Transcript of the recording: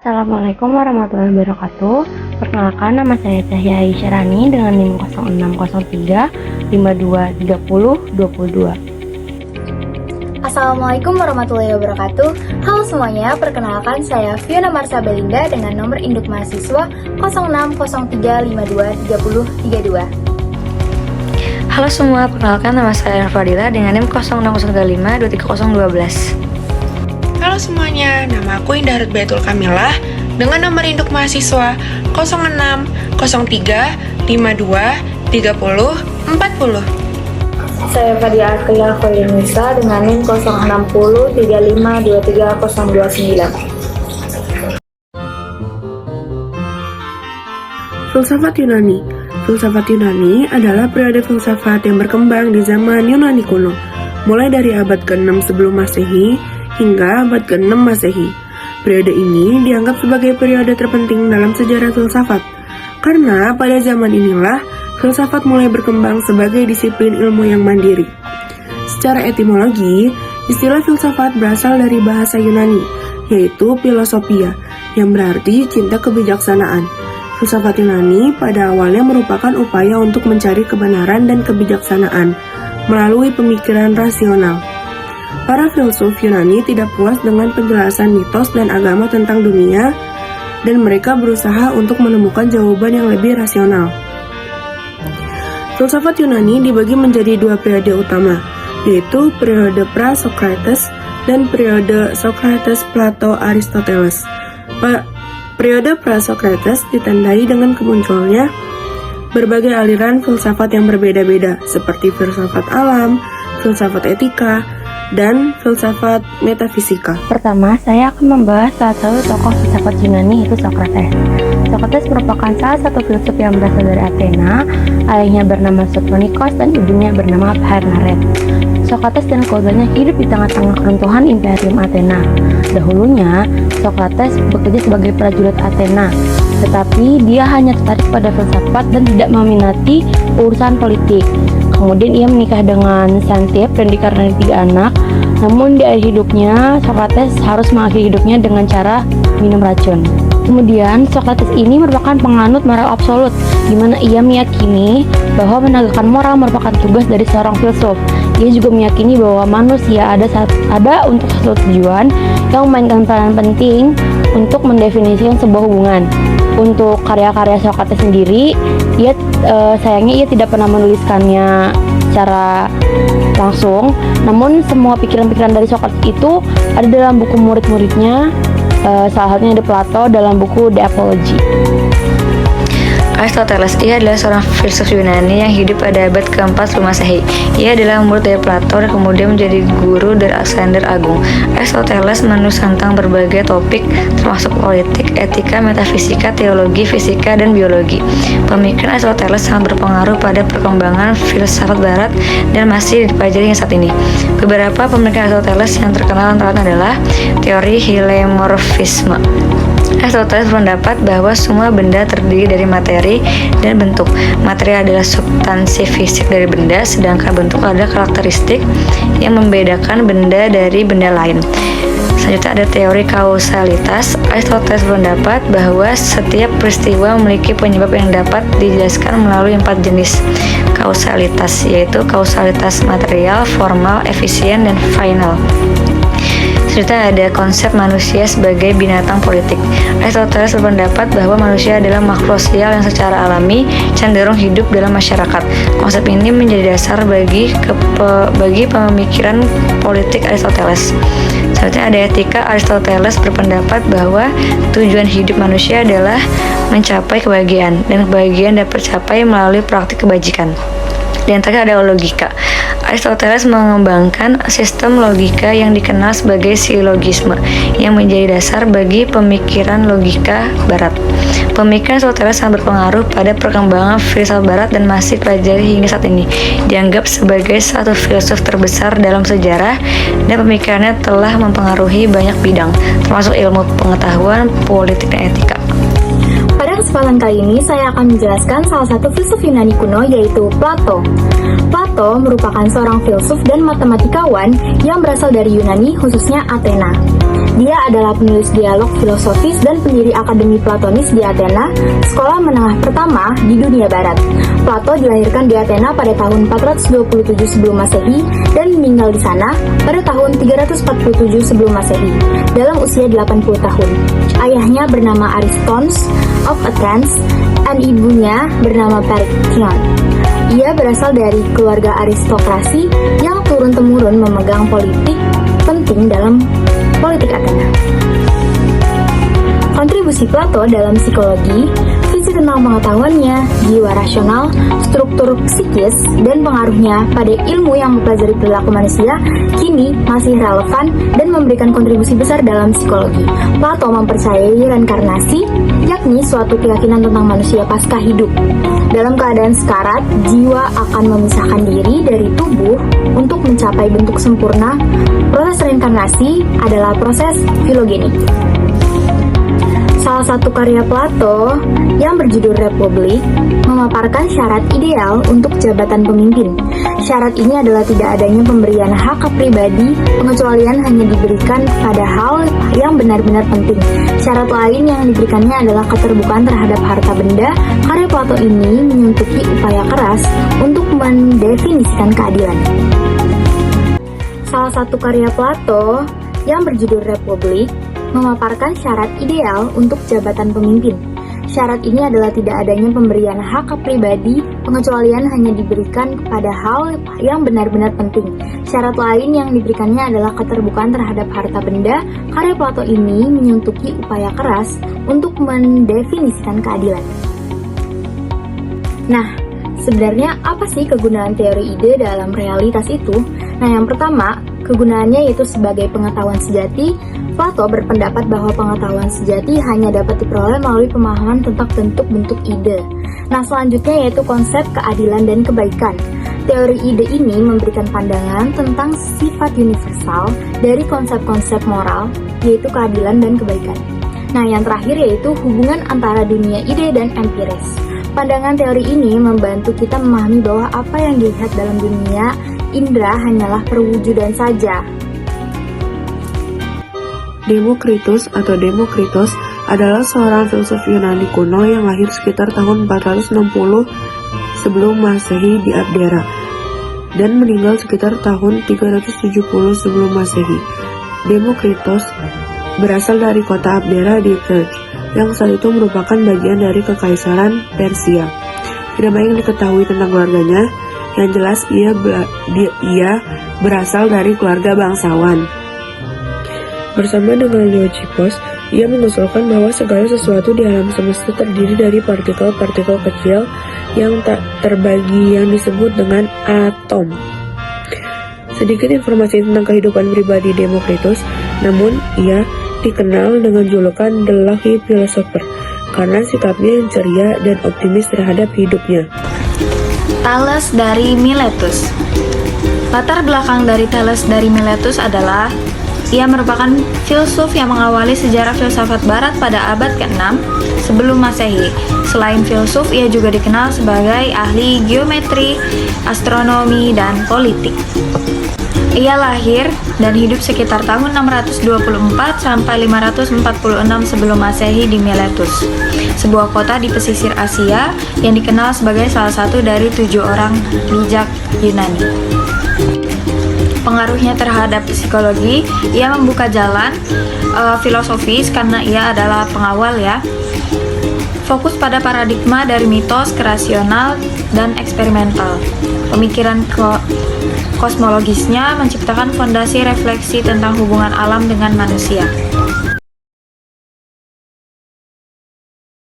Assalamualaikum warahmatullahi wabarakatuh. Perkenalkan, nama saya Cahya Isyarani dengan NIM 0603 5230 22. Assalamualaikum warahmatullahi wabarakatuh. Halo semuanya, perkenalkan saya Fiona Marsa Belinda dengan nomor induk mahasiswa 0603523032. Halo semua, perkenalkan nama saya Fadila dengan NIM 0605 23012. Halo semuanya, nama aku Indah Rutbaitul Kamilah dengan nomor induk mahasiswa 06 03 52 30 40. Saya Fadia Akhila Kholinisa dengan NIM 060 35 23 029. Filsafat Yunani. Filsafat Yunani adalah periode filsafat yang berkembang di zaman Yunani kuno, mulai dari abad ke-6 sebelum Masehi hingga abad ke-6 Masehi. Periode ini dianggap sebagai periode terpenting dalam sejarah filsafat, karena pada zaman inilah filsafat mulai berkembang sebagai disiplin ilmu yang mandiri. Secara etimologi, istilah filsafat berasal dari bahasa Yunani, yaitu philosophia, yang berarti cinta kebijaksanaan. Filsafat Yunani pada awalnya merupakan upaya untuk mencari kebenaran dan kebijaksanaan melalui pemikiran rasional. Para filsuf Yunani tidak puas dengan penjelasan mitos dan agama tentang dunia, dan mereka berusaha untuk menemukan jawaban yang lebih rasional. Filsafat Yunani dibagi menjadi dua periode utama, yaitu periode pra-Socrates dan periode Socrates-Plato-Aristoteles. Periode pra-Socrates ditandai dengan kemunculannya berbagai aliran filsafat yang berbeda-beda, seperti filsafat alam, filsafat etika, dan filsafat metafisika. Pertama, saya akan membahas salah satu tokoh filsafat Yunani, yaitu Socrates. Socrates merupakan salah satu filsuf yang berasal dari Athena. Ayahnya bernama Sophocles dan ibunya bernama Parnaret. Socrates dan keluarganya hidup di tengah-tengah keruntuhan Imperium Athena. Dahulunya, Socrates bekerja sebagai prajurit Athena, tetapi dia hanya tertarik pada filsafat dan tidak meminati urusan politik. Kemudian ia menikah dengan Xanthippe dan dikaruniai 3 anak. Namun di akhir hidupnya, Socrates harus mengakhiri hidupnya dengan cara minum racun. Kemudian Socrates ini merupakan penganut moral absolut, di mana ia meyakini bahwa menegakkan moral merupakan tugas dari seorang filsuf. Ia juga meyakini bahwa manusia ada untuk satu tujuan yang memainkan peranan penting untuk mendefinisikan sebuah hubungan. Untuk karya-karya Socrates sendiri, sayangnya ia tidak pernah menuliskannya secara langsung. Namun semua pikiran-pikiran dari Socrates itu ada dalam buku murid-muridnya, salah satunya ada Plato dalam buku The Apology. Aristoteles, ia adalah seorang filsuf Yunani yang hidup pada abad ke-4 sebelum Masehi. Ia adalah murid dari Plato dan kemudian menjadi guru dari Alexander Agung. Aristoteles menulis tentang berbagai topik termasuk politik, etika, metafisika, teologi, fisika, dan biologi. Pemikiran Aristoteles sangat berpengaruh pada perkembangan filsafat barat dan masih dipelajari hingga saat ini. Beberapa pemikiran Aristoteles yang terkenal antara lain adalah teori heliomorfisme. Aristoteles berpendapat bahwa semua benda terdiri dari materi dan bentuk. Materi adalah substansi fisik dari benda, sedangkan bentuk adalah karakteristik yang membedakan benda dari benda lain. Selanjutnya ada teori kausalitas. Aristoteles berpendapat bahwa setiap peristiwa memiliki penyebab yang dapat dijelaskan melalui 4 jenis kausalitas, yaitu kausalitas material, formal, efisien, dan final. Selanjutnya ada konsep manusia sebagai binatang politik. Aristoteles berpendapat bahwa manusia adalah makhluk sosial yang secara alami cenderung hidup dalam masyarakat. Konsep ini menjadi dasar bagi pemikiran politik Aristoteles. Selanjutnya ada etika. Aristoteles berpendapat bahwa tujuan hidup manusia adalah mencapai kebahagiaan, dan kebahagiaan dapat tercapai melalui praktik kebajikan. Di antaranya ada logika. Aristoteles mengembangkan sistem logika yang dikenal sebagai silogisme, yang menjadi dasar bagi pemikiran logika barat. Pemikiran Aristoteles sangat berpengaruh pada perkembangan filsafat barat dan masih dipelajari hingga saat ini. Dianggap sebagai satu filsuf terbesar dalam sejarah, dan pemikirannya telah mempengaruhi banyak bidang, termasuk ilmu pengetahuan, politik, dan etika. Pada Pada kesempatan kali ini saya akan menjelaskan salah satu filsuf Yunani kuno yaitu Plato. Plato merupakan seorang filsuf dan matematikawan yang berasal dari Yunani, khususnya Athena. Dia adalah penulis dialog filosofis dan pendiri Akademi Platonis di Athena, sekolah menengah pertama di dunia barat. Plato dilahirkan di Athena pada tahun 427 sebelum Masehi dan meninggal di sana pada tahun 347 sebelum Masehi dalam usia 80 tahun. Ayahnya bernama Ariston of Athens dan ibunya bernama Periktion. Ia berasal dari keluarga aristokrasi yang turun-temurun memegang politik penting dalam politik Athena. Kontribusi Plato dalam psikologi, visi tentang pengetahuannya, jiwa rasional, struktur psikis, dan pengaruhnya pada ilmu yang mempelajari perilaku manusia kini masih relevan dan memberikan kontribusi besar dalam psikologi. Plato mempercayai reinkarnasi, yakni suatu keyakinan tentang manusia pasca hidup. Dalam keadaan sekarat, jiwa akan memisahkan diri dari tubuh untuk mencapai bentuk sempurna. Proses reinkarnasi adalah proses filogenik. Salah satu karya Plato yang berjudul Republik memaparkan syarat ideal untuk jabatan pemimpin. Syarat ini adalah tidak adanya pemberian hak pribadi, pengecualian hanya diberikan pada hal yang benar-benar penting. Syarat lain yang diberikannya adalah keterbukaan terhadap harta benda. Karya Plato ini menyuntuki upaya keras untuk mendefinisikan keadilan. Salah satu karya Plato yang berjudul Republik memaparkan syarat ideal untuk jabatan pemimpin. Syarat ini adalah tidak adanya pemberian hak pribadi, pengecualian hanya diberikan kepada hal yang benar-benar penting. Syarat lain yang diberikannya adalah keterbukaan terhadap harta benda. Karya Plato ini menyuntuki upaya keras untuk mendefinisikan keadilan. Nah, sebenarnya apa sih kegunaan teori ide dalam realitas itu? Nah, yang pertama, kegunaannya yaitu sebagai pengetahuan sejati. Plato berpendapat bahwa pengetahuan sejati hanya dapat diperoleh melalui pemahaman tentang bentuk-bentuk ide. Nah, selanjutnya yaitu konsep keadilan dan kebaikan. Teori ide ini memberikan pandangan tentang sifat universal dari konsep-konsep moral, yaitu keadilan dan kebaikan. Nah, yang terakhir yaitu hubungan antara dunia ide dan empiris. Pandangan teori ini membantu kita memahami bahwa apa yang dilihat dalam dunia indera hanyalah perwujudan saja. Demokritus atau Demokritos adalah seorang filsuf Yunani kuno yang lahir sekitar tahun 460 sebelum Masehi di Abdera dan meninggal sekitar tahun 370 sebelum Masehi. Demokritos berasal dari kota Abdera di Turki, yang saat itu merupakan bagian dari Kekaisaran Persia. Tidak banyak diketahui tentang keluarganya, yang jelas ia berasal dari keluarga bangsawan. Bersama dengan Leucippus, ia mengusulkan bahwa segala sesuatu di alam semesta terdiri dari partikel-partikel kecil yang tak terbagi yang disebut dengan atom. Sedikit informasi tentang kehidupan pribadi Demokritus, namun ia dikenal dengan julukan The Lucky Philosopher karena sikapnya yang ceria dan optimis terhadap hidupnya. Thales dari Miletus. Latar belakang dari Thales dari Miletus adalah ia merupakan filsuf yang mengawali sejarah filsafat barat pada abad ke-6 sebelum Masehi. Selain filsuf, ia juga dikenal sebagai ahli geometri, astronomi, dan politik. Ia lahir dan hidup sekitar tahun 624 sampai 546 sebelum Masehi di Miletus, sebuah kota di pesisir Asia yang dikenal sebagai salah satu dari 7 orang bijak Yunani. Pengaruhnya terhadap psikologi, ia membuka jalan filosofis karena ia adalah pengawal ya. Fokus pada paradigma dari mitos ke rasional dan eksperimental. Pemikiran kosmologisnya menciptakan fondasi refleksi tentang hubungan alam dengan manusia.